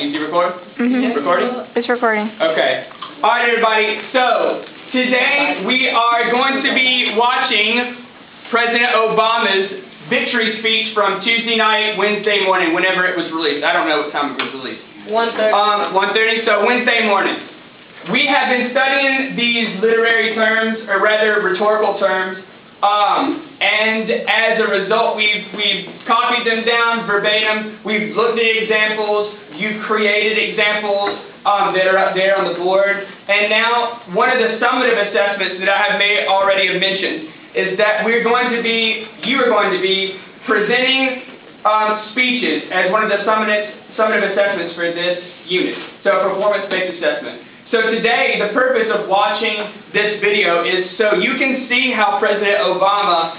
Is you record? Recording? It's recording. Okay. Alright everybody, so today we are going to be watching President Obama's victory speech from Tuesday night, Wednesday morning, whenever it was released. I don't know what time it was released. 1:30. 1:30, so Wednesday morning. We have been studying these literary terms, or rather rhetorical terms, and as a result we've copied them down verbatim, we've looked at examples, you've created examples that are up there on the board, and now one of the summative assessments that I have already mentioned is that you are going to be presenting speeches as one of the summative assessments for this unit, so a performance-based assessment. So today, the purpose of watching this video is so you can see how President Obama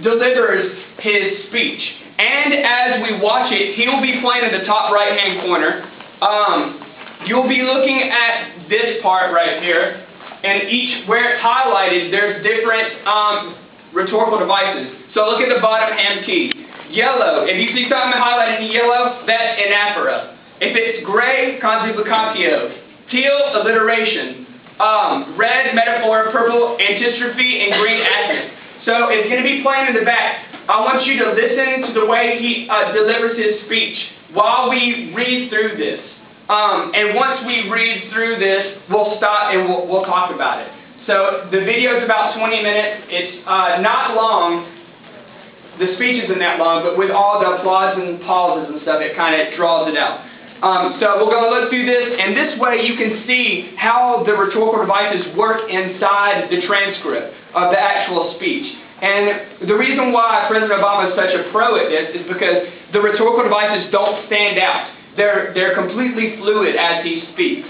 delivers his speech. And as we watch it, he will be playing in the top right-hand corner. You'll be looking at this part right here, and where it's highlighted, there's different rhetorical devices. So look at the bottom hand key. Yellow, if you see something highlighted in yellow, that's anaphora. If it's gray, conjugation. Teal, alliteration. Red, metaphor. Purple, antistrophe. And green, adjective. So it's going to be playing in the back. I want you to listen to the way he delivers his speech while we read through this. And once we read through this, we'll stop and we'll talk about it. So the video is about 20 minutes. It's not long. The speech isn't that long, but with all the applause and pauses and stuff, it kind of draws it out. So we're going to look through this, and this way you can see how the rhetorical devices work inside the transcript of the actual speech. And the reason why President Obama is such a pro at this is because the rhetorical devices don't stand out. They're completely fluid as he speaks.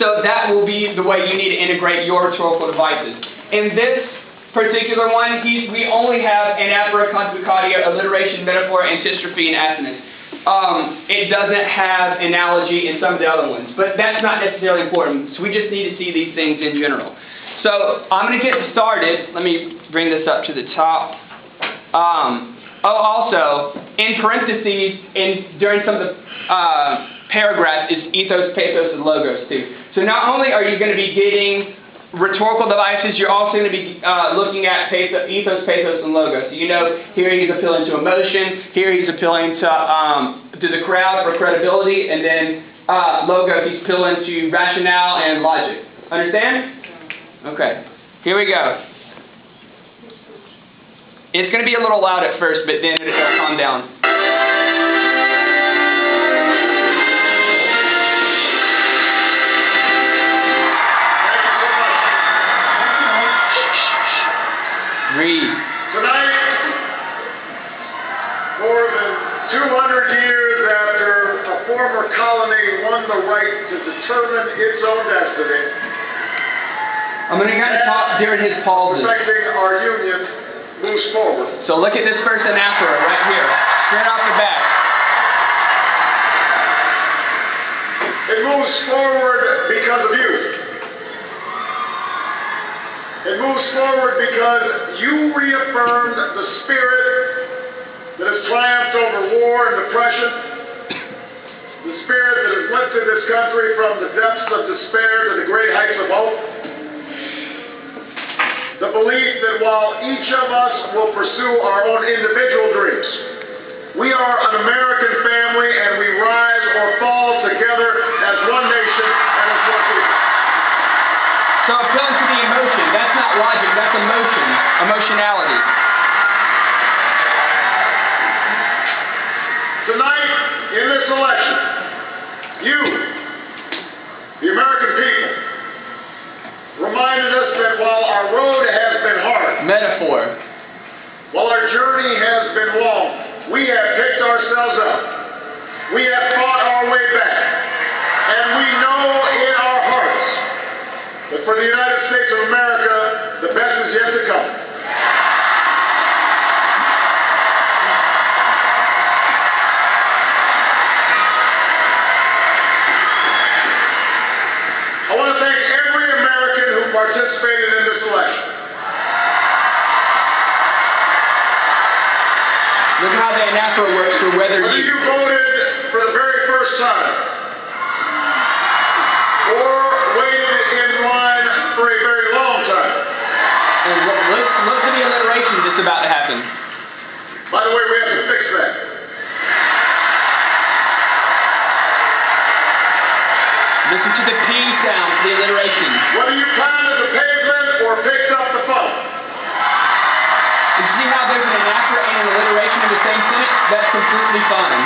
So that will be the way you need to integrate your rhetorical devices. In this particular one, we only have anaphora, conjugation, alliteration, metaphor, antistrophe, and assonance. It doesn't have analogy in some of the other ones, but that's not necessarily important. So we just need to see these things in general. So I'm going to get started. Let me bring this up to the top. Also, in parentheses, during some of the paragraphs, is ethos, pathos, and logos too. So not only are you going to be getting rhetorical devices, you're also going to be looking at ethos, pathos, and logos. So you know, here he's appealing to emotion, here he's appealing to the crowd for credibility, and then logos, he's appealing to rationale and logic. Understand? Okay. Here we go. It's going to be a little loud at first, but then it'll calm down. Read. Tonight, more than 200 years after a former colony won the right to determine its own destiny, I'm going to kind of talk during his pauses. Protecting our union moves forward. So look at this first anaphora right here, straight off the bat. It moves forward because of you. It moves forward because you reaffirmed the spirit that has triumphed over war and depression, the spirit that has lifted this country from the depths of despair to the great heights of hope, the belief that while each of us will pursue our own individual dreams, we are an American family and we rise or fall together as one nation and as one people. So appealing to the emotion. That's not logic, that's emotion. Emotionality. Tonight, in this election, you, the American people, reminded us that while our road has been hard, Metaphor. while our journey has been long, we have picked ourselves up. We have fought our way back. And we know in our hearts that for the United States of America, the best is yet to come. I want to thank every American who participated in this election. Look how the anaphora works for whether Whether you voted Listen to the P sound for the alliteration. Whether you pounded the pavement or picked up the phone. You see how there's an anaphora and an alliteration in the same sentence? That's completely fine.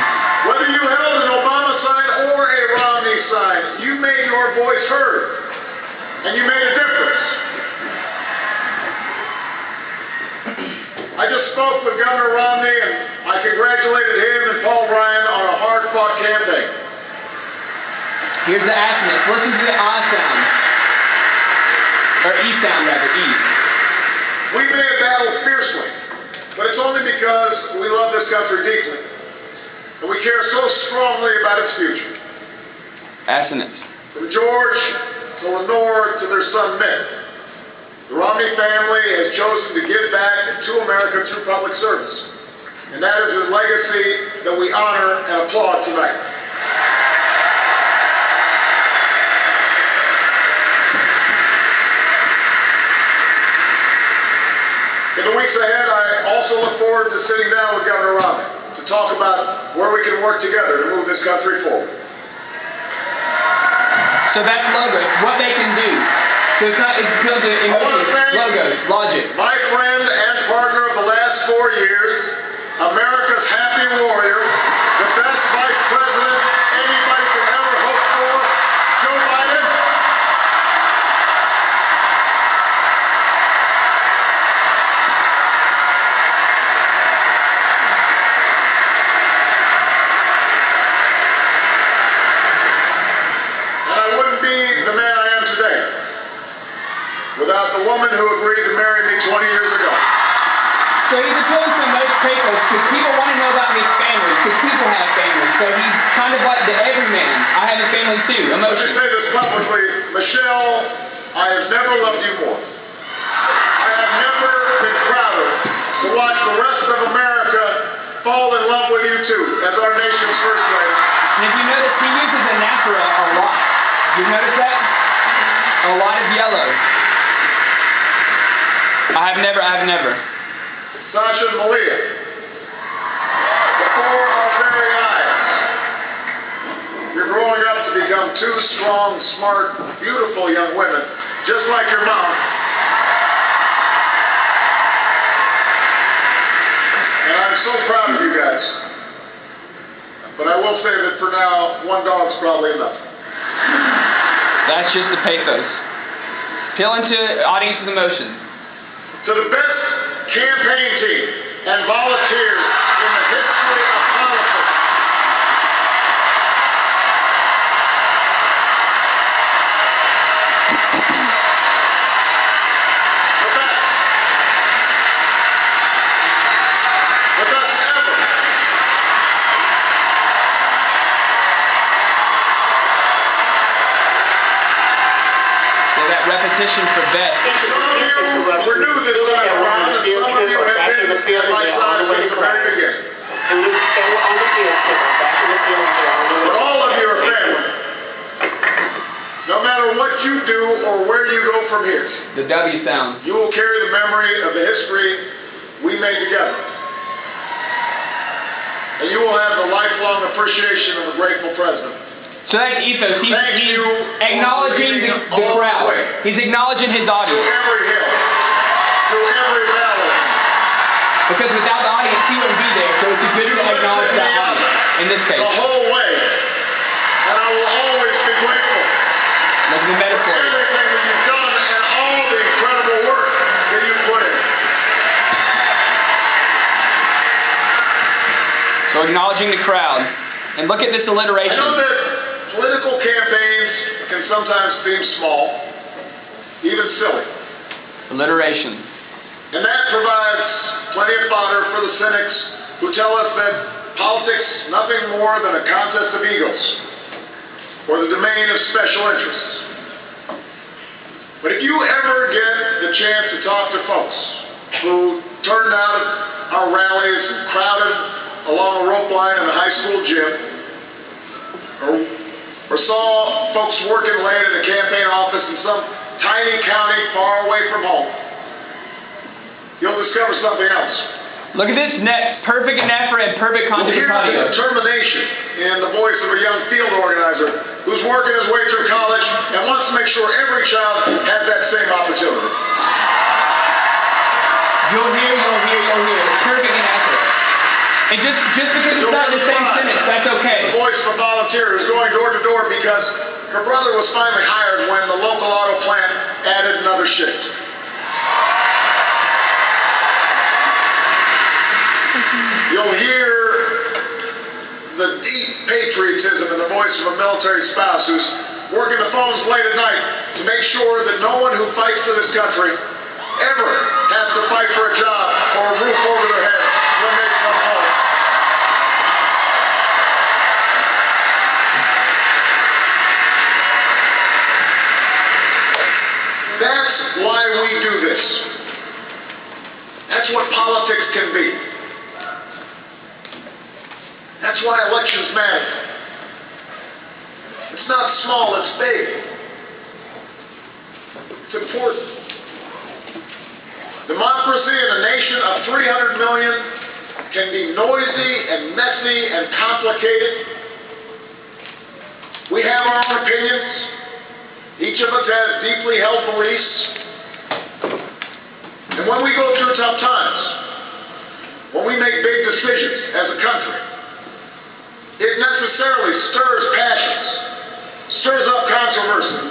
Whether you held an Obama sign or a Romney sign, you made your voice heard. And you made a difference. I just spoke with Governor Romney and I congratulated him and Paul Ryan on a hard-fought campaign. Here's the accent. Listen to the ah sound. Or E sound, rather. E. We may have battled fiercely, but it's only because we love this country deeply. And we care so strongly about its future. Assonance. From George to Lenore to their son Mitt, the Romney family has chosen to give back to America through public service. And that is his legacy that we honor and applaud tonight. In the weeks ahead, I also look forward to sitting down with Governor Romney to talk about where we can work together to move this country forward. So that's logos, what they can do. So it's not, it's built in emotions, logos, logic. My friend and partner of the last 4 years, America's happy warrior, the best vice president anybody could ever hope for, Joe Biden. And I wouldn't be the man I am today without the woman who agreed to marry me 20 years ago. So he's appealing to most people because people want to know about his family, because people have families. So he's kind of like the everyman. I have a family too, Let me emotion. say this publicly. Michelle, I have never loved you more. I have never been prouder to watch the rest of America fall in love with you too, as our nation's first lady. And if you notice, he uses anaphora a lot. You notice that? A lot of yellow. I have never. Sasha and Malia, before our very eyes, you're growing up to become two strong, smart, beautiful young women, just like your mom. And I'm so proud of you guys. But I will say that for now, one dog's probably enough. That's just the pathos. Appealing to audience's emotions. To the best campaign team and volunteers in the history of politics. The best ever. So that repetition for best. Some of you were new this time around, and some of you have been at my side since the very beginning. But all of you are family. No matter what you do or where you go from here, The W sound. you will carry the memory of the history we made together. And you will have the lifelong appreciation of a grateful president. So that's ethos. He's Thank you acknowledging the all the crowd. way. He's acknowledging his Through audience. every hill, through every valley. Because without the audience, he wouldn't be there. So it's a good to acknowledge that audience. In this case. The whole way. And I will always be grateful Look at the for metaphor. everything that you've done and all the incredible work that you've put in. So acknowledging the crowd. And look at this I know alliteration. that political campaigns can sometimes seem small, even silly. Alliteration. And that provides plenty of fodder for the cynics who tell us that politics is nothing more than a contest of egos or the domain of special interests. But if you ever get the chance to talk to folks who turned out at our rallies and crowded along a rope line in the high school gym, or saw folks working late in a campaign office in some tiny county far away from home, you'll discover something else. Look at this perfect nephra and perfect You'll hear the conjunctival. determination in the voice of a young field organizer who's working his way through college and wants to make sure every child has that same opportunity. You'll hear. It's perfect and accurate. And just because it's not in the same sentence, that's okay. The voice of a volunteer who's going door to door because her brother was finally hired when the local auto plant added another shift. You'll hear the deep patriotism in the voice of a military spouse who's working the phones late at night to make sure that no one who fights for this country ever has to fight for a job or a roof over their head when they come home. That's why we do this. That's what politics can be. That's why elections matter. It's not small, it's big. It's important. Democracy in a nation of 300 million can be noisy and messy and complicated. We have our own opinions. Each of us has deeply held beliefs. And when we go through tough times, when we make big decisions as a country, it necessarily stirs passions, stirs up controversy.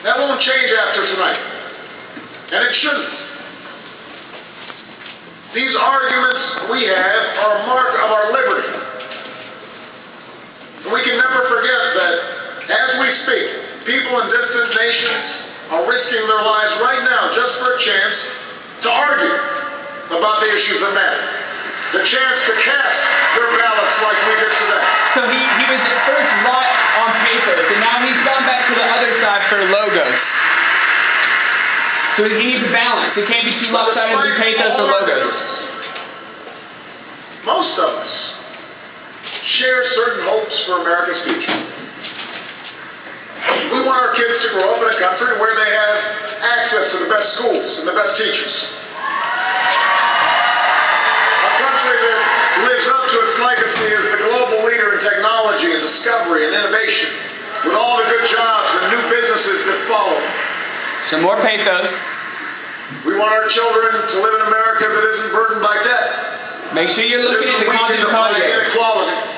That won't change after tonight. And it shouldn't. These arguments we have are a mark of our liberty. And we can never forget that as we speak, people in distant nations are risking their lives right now just for a chance to argue about the issues that matter. The chance to cast their ballots like we did today. So he was at first lot on paper, so now he's gone back to the other side for logos. So he needs a balance. It can't be too lopsided with pathos or logos. Most of us share certain hopes for America's future. We want our kids to grow up in a country where they have access to the best schools and the best teachers. A country that lives up to its legacy as the global leader in technology and discovery and innovation, with all the good jobs and new businesses that follow. Some more pathos. We want our children to live in America that isn't burdened by debt. Make sure you're looking at the Weakened by inequality.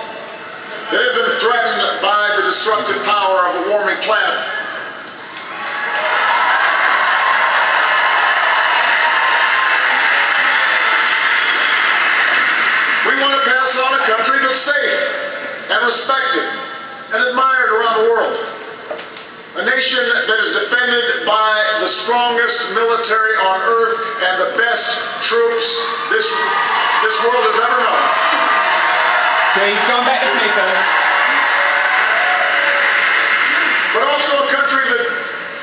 That isn't threatened by the destructive power of a warming planet. We want to pass on a country that's safe and respected and admired around the world. A nation that is defended by the strongest military on earth and the best troops this world has ever known. So he's going back to pathos. But also a country that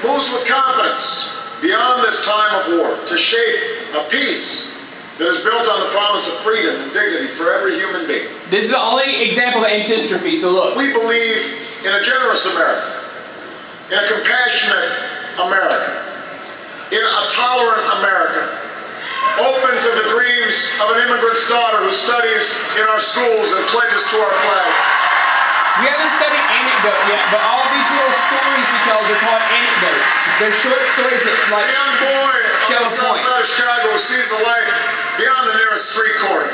moves with confidence beyond this time of war to shape a peace that is built on the promise of freedom and dignity for every human being. This is the only example of antistrophe, so look. We believe in a generous America, in a compassionate America, in a tolerant America, open to the dreams of an immigrant's daughter who studies in our schools and pledges to our flag. We haven't studied anecdote yet, but all these little stories he tells are called anecdotes. They're short stories that A young boy show on a the south point. side of Chicago sees the light beyond the nearest street corner.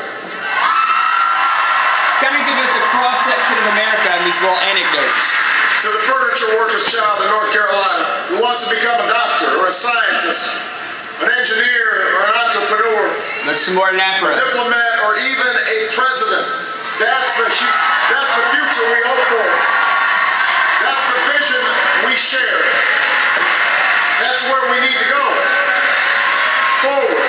Kind of gives us a cross-section of America in these little anecdotes. To the furniture worker's child in North Carolina who wants to become a doctor or a scientist, an engineer or an entrepreneur, There's some more a Nafra. diplomat or even a president. That's the future we hope for. That's the vision we share. That's where we need to go. Forward.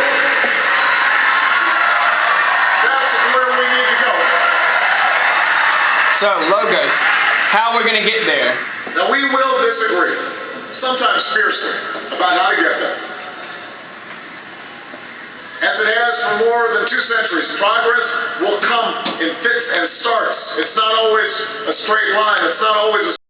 That's where we need to go. So, logos. How we're going to get there. Now we will disagree, sometimes fiercely, about how to get there. As it has for more than 2 centuries, progress will come in fits and starts. It's not always a straight line. It's not always a